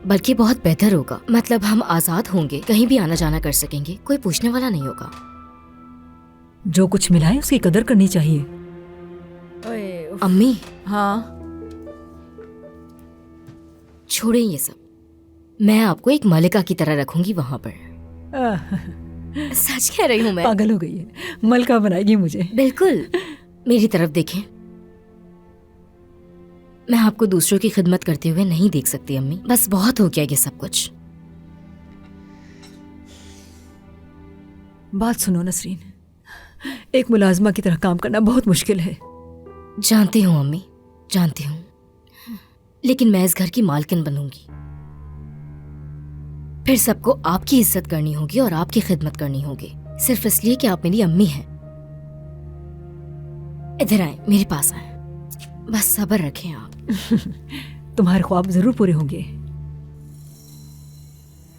बल्कि बहुत बेहतर होगा। मतलब हम आजाद होंगे, कहीं भी आना जाना कर सकेंगे, कोई पूछने वाला नहीं होगा। जो कुछ मिला है उसकी कदर करनी चाहिए। अम्मी हाँ, छोड़ें ये सब, मैं आपको एक मलिका की तरह रखूंगी वहां पर। सच कह रही हूँ मैं। पागल हो गई है, मलका बनाएगी मुझे। बिल्कुल, मेरी तरफ देखें। मैं आपको दूसरों की खिदमत करते हुए नहीं देख सकती अम्मी, बस बहुत हो गया ये सब कुछ। बात सुनो नसरीन, एक मुलाजमा की तरह काम करना बहुत मुश्किल है। जानती हूँ अम्मी, जानती हूँ, लेकिन मैं इस घर की मालकिन बनूंगी। फिर सबको आपकी इज्जत करनी होगी और आपकी खिदमत करनी होगी, सिर्फ इसलिए कि आप मेरी अम्मी हैं। इधर आए, मेरे पास आए, बस सब्र रखें आप। तुम्हारे ख्वाब जरूर पूरे होंगे।